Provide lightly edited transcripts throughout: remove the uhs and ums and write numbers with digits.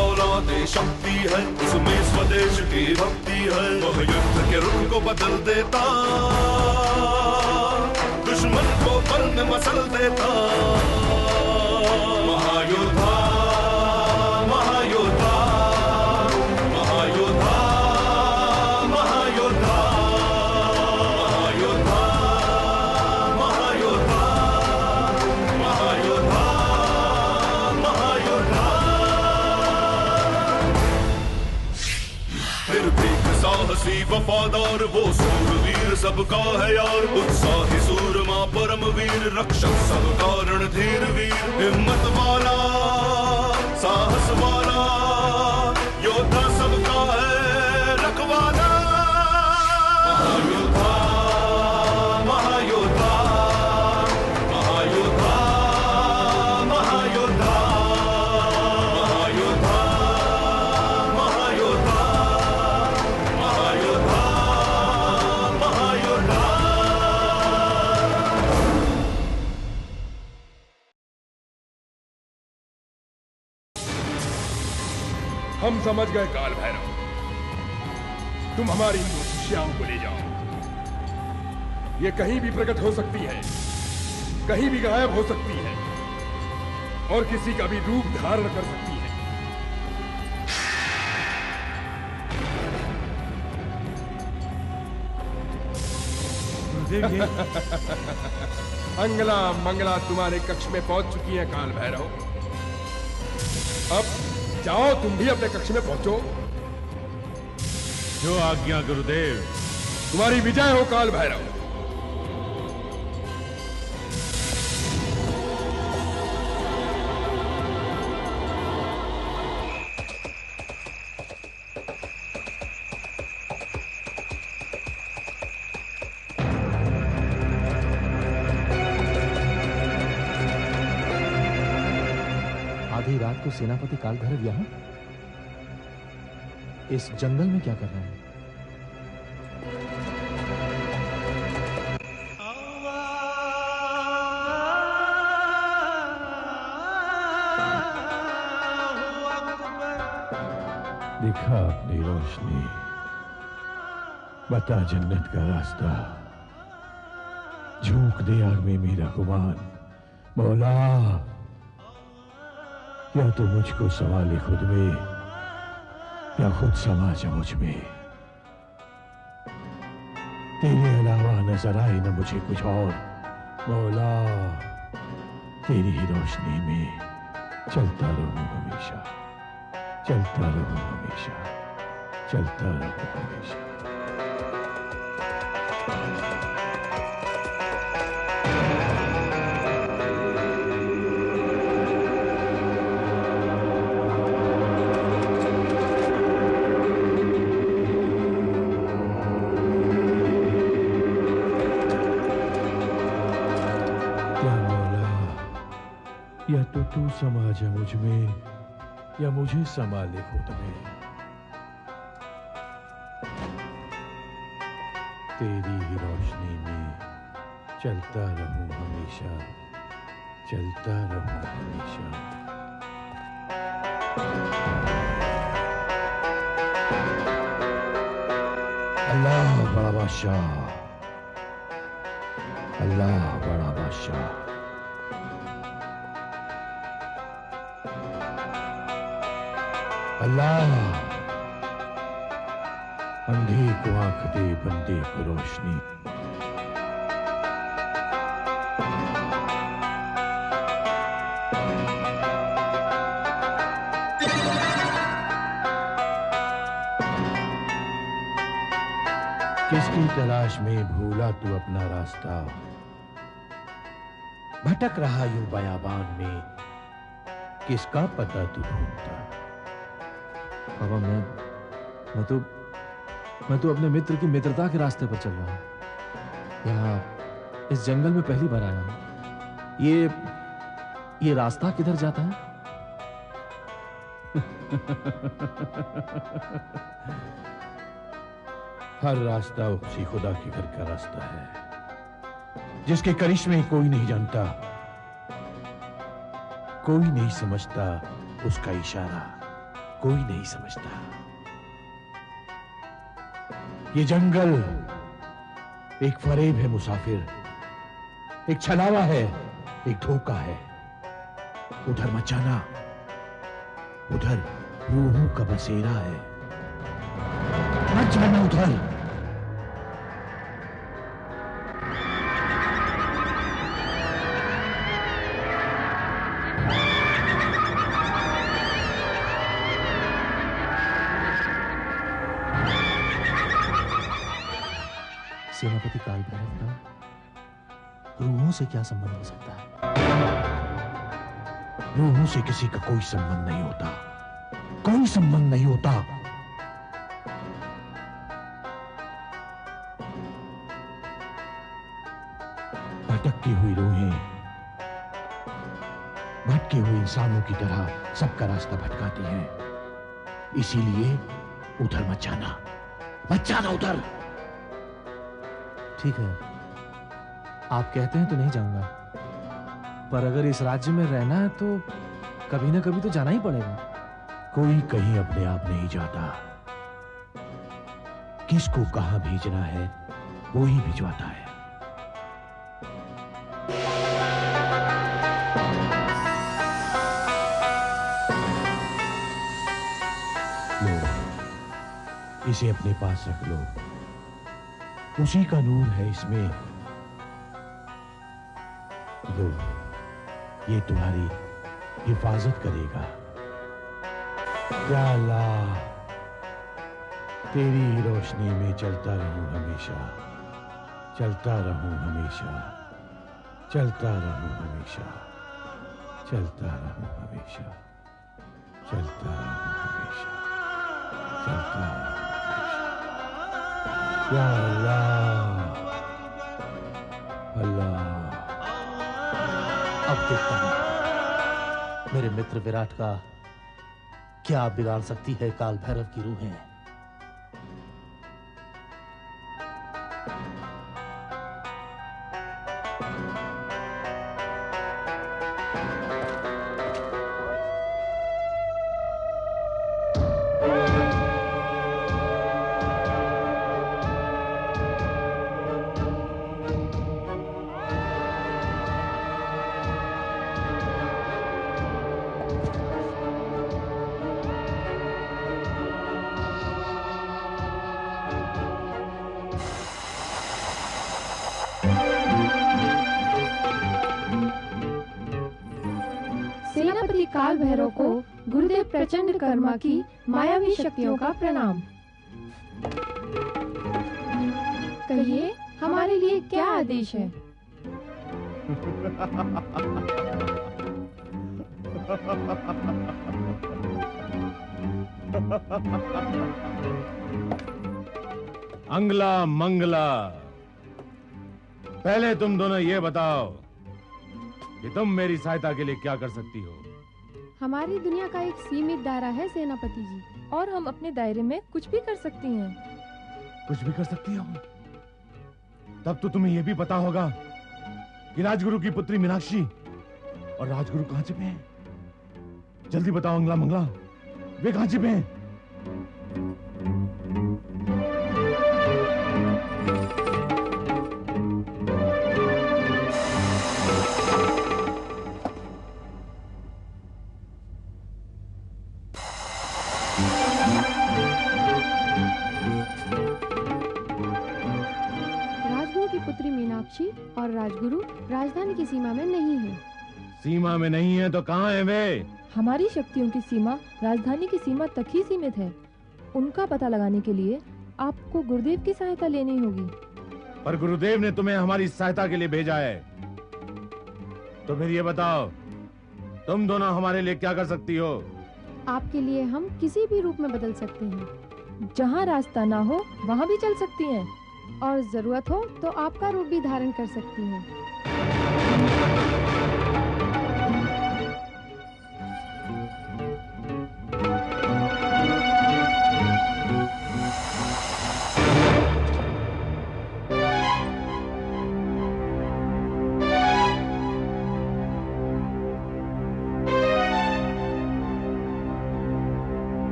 फौलादे शक्ति है, उसमें स्वदेश की भक्ति है। वह युद्ध के रुख को बदल देता, दुश्मन को पल में मसल देता। महायोद्धा महायोद्धा महायोद्धा महायोद्धा महायोद्धा महायोद्धा महायोद्धा महायोद्धा। निर्भीक साहसी वफादार वो सूरवीर सबका है यार, उत्साही सूरमा परमवीर रक्षक सबका रणधीर वीर। हिम्मत वाला साहस वाला योद्धा सबका है रखवाला। महायोद्धा महायोद्धा महायोद्धा महायोद्धा महायोद्धा महायोद्धा महायोद्धा महायोद्धा। हम समझ गए काल भैरव, तुम हमारी श्याम को ले जाओ। ये कहीं भी प्रकट हो सकती है, कहीं भी गायब हो सकती है और किसी का भी रूप धारण कर सकती है। गुरुदेव अंगला मंगला तुम्हारे कक्ष में पहुंच चुकी है काल भैरव। अब जाओ तुम भी अपने कक्ष में पहुंचो। जो आज्ञा गुरुदेव। तुम्हारी विजय हो काल भैरव। आधी रात को सेनापति काल भैरव यहां इस जंगल में क्या कर रहे हैं? दिखा अपनी रोशनी, बता जन्नत का रास्ता, झोंक दे आग में मेरा गुमान। मौला या तो मुझको संभाले खुद में या खुद समा जा मुझ में। तेरे अलावा नजर आए न मुझे कुछ और। मौला तेरी ही रोशनी में चलता रहूं हमेशा, चलता रहूं हमेशा, चलता रहूं हमेशा। या तो तू समा जा मुझ में या मुझे संभाले खुद में। तेरी ही रोशनी में चलता रहूं हमेशा, चलता रहूं हमेशा। अल्लाह बड़ा बादशाह, अल्लाह बड़ा बादशाह। अल्लाह अंधे को आंख दे, बंदे को रोशनी। किसकी तलाश में भूला तू अपना रास्ता, भटक रहा यूं बयाबान में, किसका पता तू ढूंढता। बाबा मैं तो अपने मित्र की मित्रता के रास्ते पर चल रहा हूं। यहाँ इस जंगल में पहली बार आया हूं। ये रास्ता किधर जाता है? हर रास्ता उसी खुदा के घर का रास्ता है, जिसके करिश्मे कोई नहीं जानता, कोई नहीं समझता उसका इशारा। कोई नहीं समझता। ये जंगल एक फरेब है मुसाफिर, एक छलावा है, एक धोखा है। उधर मत जाना, उधर रूहों का बसेरा है। मत जाना उधर। सेनापति काल भैरव का रूहों से क्या संबंध हो सकता है? रूहों से किसी का कोई संबंध नहीं होता, कोई संबंध नहीं होता। भटकती हुई रूहें भटके हुए इंसानों की तरह सबका रास्ता भटकाती हैं। इसीलिए उधर मत जाना, मत जाना उधर। ठीक है, आप कहते हैं तो नहीं जाऊंगा, पर अगर इस राज्य में रहना है तो कभी ना कभी तो जाना ही पड़ेगा। कोई कहीं अपने आप नहीं जाता, किसको कहां भेजना है वो ही भिजवाता है। लो, इसे अपने पास रख लो, उसी का नूर है इसमें। लो, ये तुम्हारी हिफाजत करेगा। या अल्लाह, तेरी ही रोशनी में चलता रहूं हमेशा, चलता रहूं हमेशा, चलता रहूं हमेशा, चलता रहूं हमेशा, चलता रहूं हमेशा, चलता रहूं हमेशा। या अल्लाह, अल्लाह। अब देखता हूं मेरे मित्र विराट का क्या बिगाड़ सकती है काल भैरव की रूहें। सेनापति काल भैरव को गुरुदेव प्रचंड कर्मा की मायावी शक्तियों का प्रणाम। कहिए, हमारे लिए क्या आदेश है? अंगला मंगला, पहले तुम दोनों ये बताओ कि तुम मेरी सहायता के लिए क्या कर सकती हो। हमारी दुनिया का एक सीमित दायरा है सेनापति जी, और हम अपने दायरे में कुछ भी कर सकती हैं। कुछ भी कर सकती हो? तब तो तुम्हें यह भी पता होगा कि राजगुरु की पुत्री मीनाक्षी और राजगुरु कहां छिपे हैं। जल्दी बताओ अंगला मंगला, वे कहां छिपे हैं? मीनाक्षी और राजगुरु राजधानी की सीमा में नहीं है। सीमा में नहीं है तो कहाँ है वे? हमारी शक्तियों की सीमा राजधानी की सीमा तक ही सीमित है। उनका पता लगाने के लिए आपको गुरुदेव की सहायता लेनी होगी। पर गुरुदेव ने तुम्हें हमारी सहायता के लिए भेजा है, तो फिर ये बताओ तुम दोनों हमारे लिए क्या कर सकती हो? आपके लिए हम किसी भी रूप में बदल सकते हैं। जहाँ रास्ता ना हो वहाँ भी चल सकती हैं, और जरूरत हो तो आपका रूप भी धारण कर सकती हैं।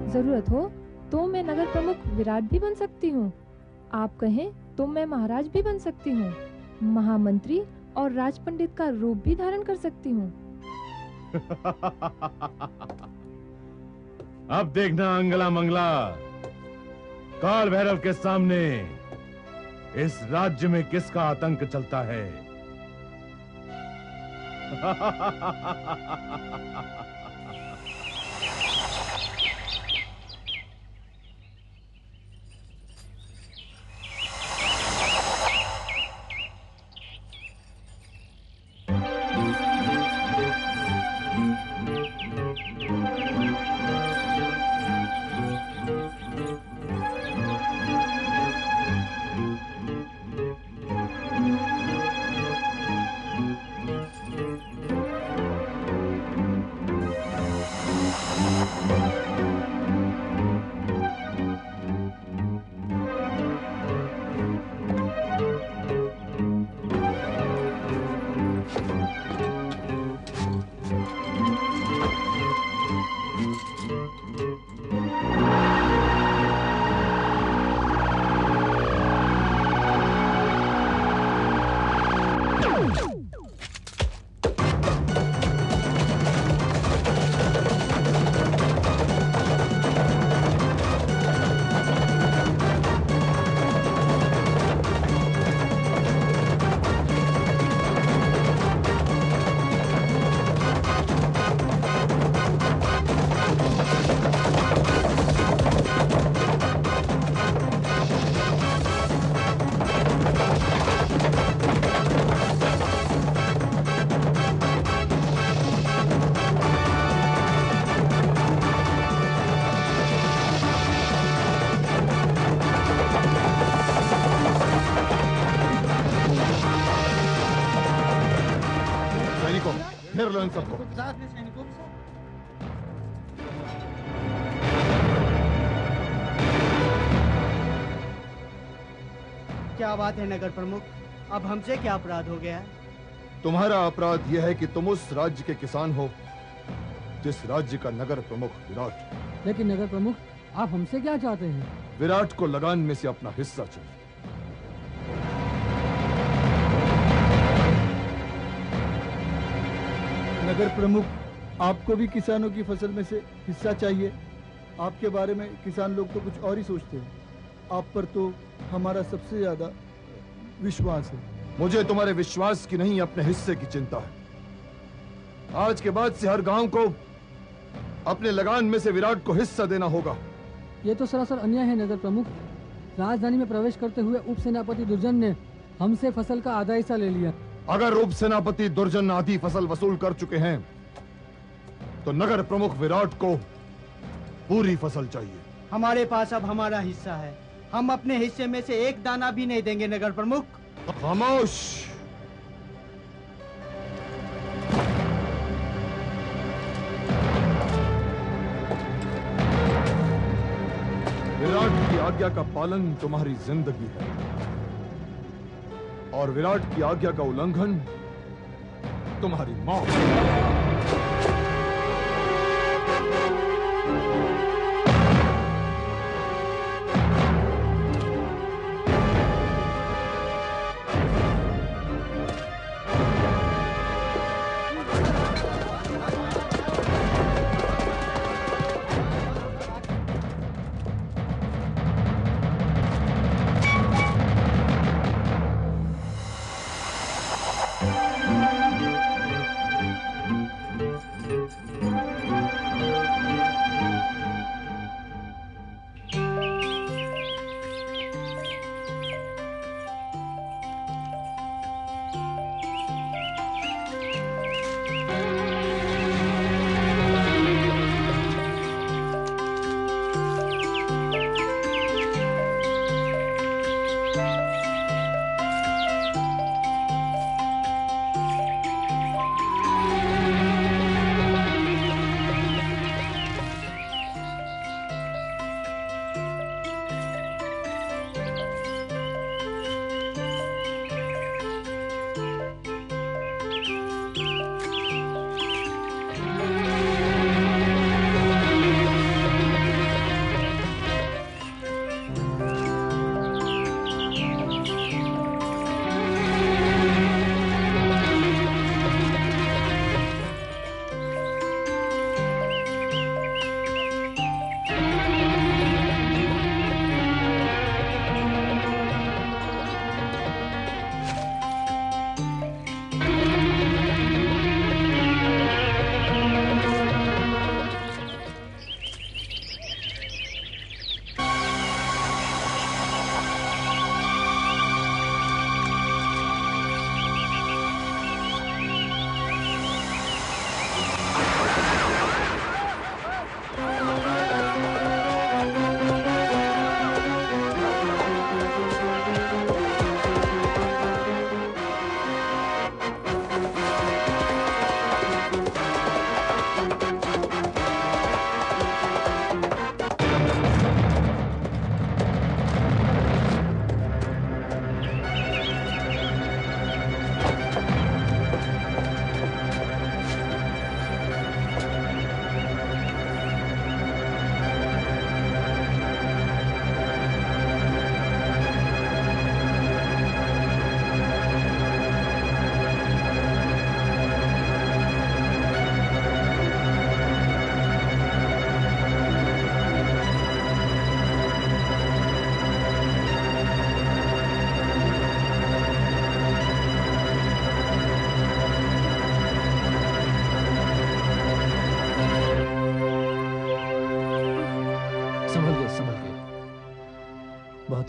जरूरत हो तो मैं नगर प्रमुख विराट भी बन सकती हूँ। आप कहें तो मैं महाराज भी बन सकती हूँ। महामंत्री और राज पंडित का रूप भी धारण कर सकती हूँ। अब देखना अंगला मंगला, काल भैरव के सामने इस राज्य में किसका आतंक चलता है। घेर लो इन सबको। क्या बात है नगर प्रमुख, अब हमसे क्या अपराध हो गया? तुम्हारा अपराध यह है कि तुम उस राज्य के किसान हो जिस राज्य का नगर प्रमुख विराट। लेकिन नगर प्रमुख, आप हमसे क्या चाहते हैं? विराट को लगान में से अपना हिस्सा चाहिए। नगर प्रमुख, आपको भी किसानों की फसल में से हिस्सा चाहिए। आपके बारे में किसान लोग तो कुछ और ही सोचते हैं। आप पर तो हमारा सबसे ज्यादा विश्वास है। मुझे तुम्हारे विश्वास की नहीं, अपने हिस्से की चिंता है। आज के बाद से हर गांव को अपने लगान में से विराट को हिस्सा देना होगा। ये तो सरासर अन्याय है नगर प्रमुख। राजधानी में प्रवेश करते हुए उप सेनापति दुर्जन ने हमसे फसल का आधा हिस्सा ले लिया। अगर उप सेनापति दुर्जन आधी फसल वसूल कर चुके हैं तो नगर प्रमुख विराट को पूरी फसल चाहिए। हमारे पास अब हमारा हिस्सा है, हम अपने हिस्से में से एक दाना भी नहीं देंगे नगर प्रमुख। खामोश। विराट की आज्ञा का पालन तुम्हारी जिंदगी है और विराट की आज्ञा का उल्लंघन तुम्हारी मौत।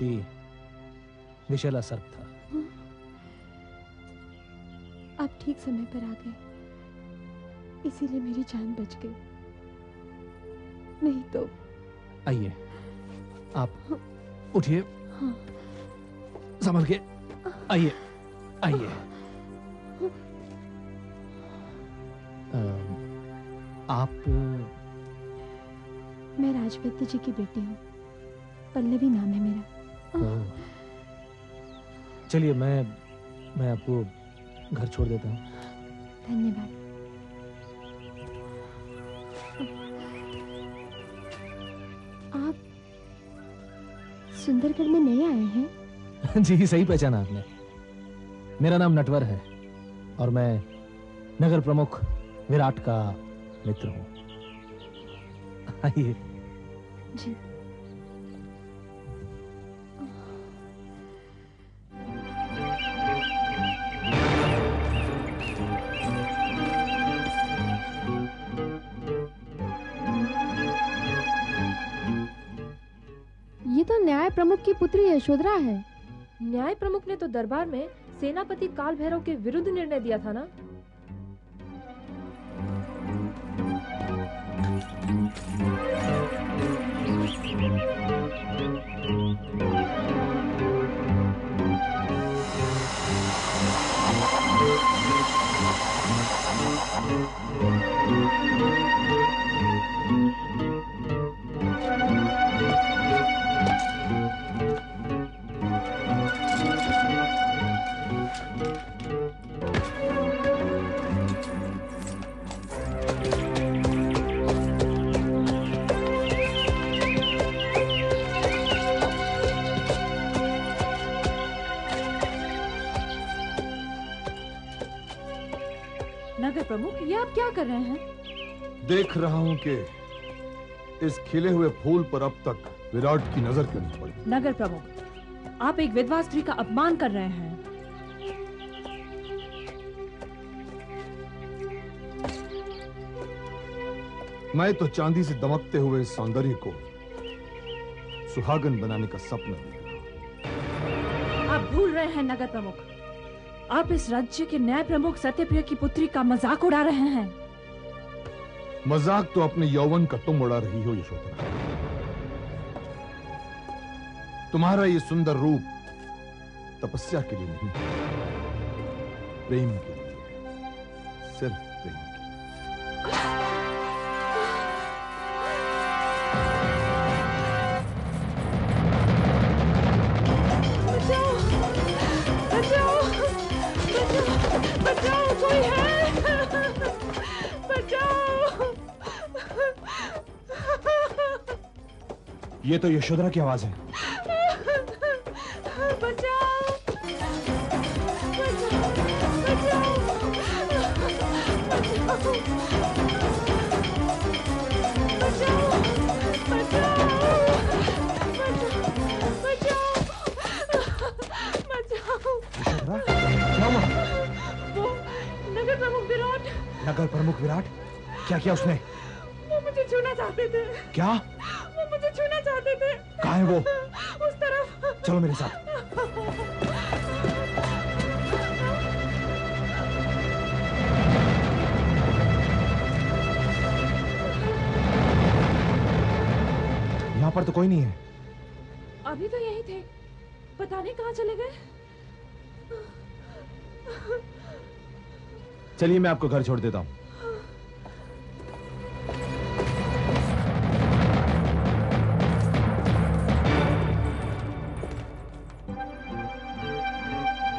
सेनापति विशला सर्प था। आप ठीक समय पर आ गए, इसीलिए मेरी जान बच गई, नहीं तो। आइए, आप उठिए। हाँ। संभल के आइए, आइए। आप? मैं राजवैद्य जी की बेटी हूँ, पल्लवी नाम है मेरा। चलिए, मैं आपको घर छोड़ देता हूँ। धन्यवाद। आप सुंदरगढ़ में नए आए हैं? जी, सही पहचाना आपने। मेरा नाम नटवर है और मैं नगर प्रमुख विराट का मित्र हूँ। आइए। जी। ये तो न्याय प्रमुख की पुत्री यशोधरा है। न्याय प्रमुख ने तो दरबार में सेनापति काल भैरव के विरुद्ध निर्णय दिया था ना? नगर प्रमुख, ये आप क्या कर रहे हैं? देख रहा हूं कि इस खिले हुए फूल पर अब तक विराट की नजर क्यों नहीं पड़ी। नगर प्रमुख, आप एक विधवा स्त्री का अपमान कर रहे हैं। मैं तो चांदी से दमकते हुए इस सौंदर्य को सुहागन बनाने का सपना देख रहा हूं। आप भूल रहे हैं नगर प्रमुख, आप इस राज्य के न्याय प्रमुख सत्यप्रिय की पुत्री का मजाक उड़ा रहे हैं। मजाक तो अपने यौवन का तुम उड़ा रही हो यशोधरा। तुम्हारा ये सुंदर रूप तपस्या के लिए नहीं, प्रेम के लिए, सिर्फ प्रेम के लिए। बचाओ, बचाओ, बचाओ, बचाओ, कोई है? बचाओ! ये तो यशोधरा की आवाज है। बचाओ! नगर प्रमुख विराट। नगर प्रमुख विराट? क्या किया उसने? वो मुझे छूना चाहते थे। क्या? वो मुझे छूना चाहते थे। कहाँ है वो? उस तरफ। चलो मेरे साथ। यहाँ पर तो कोई नहीं है। अभी तो यही थे, पता नहीं कहाँ चले गए। चलिए मैं आपको घर छोड़ देता हूँ।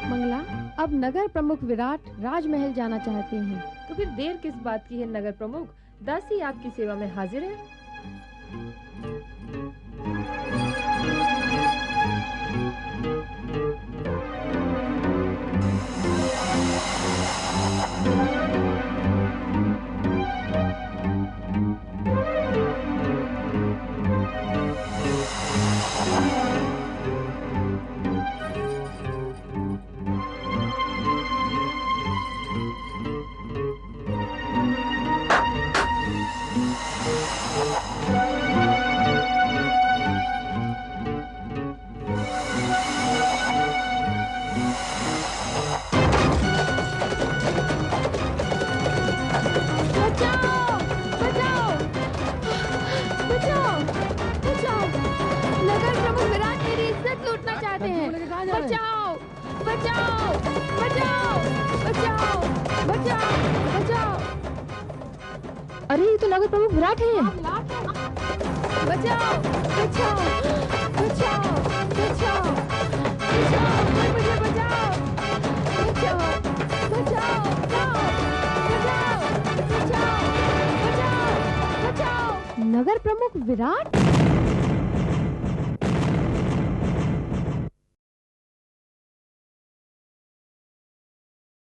मंगला, अब नगर प्रमुख विराट राजमहल जाना चाहते हैं। तो फिर देर किस बात की है नगर प्रमुख? दासी आपकी सेवा में हाजिर है। बचाओ बचाओ बचाओ बचाओ बचाओ। अरे ये तो नगर प्रमुख विराट है। बचाओ बचाओ बचाओ बचाओ बचाओ मुझे बचाओ बचाओ बचाओ बचाओ बचाओ बचाओ बचाओ। नगर प्रमुख विराट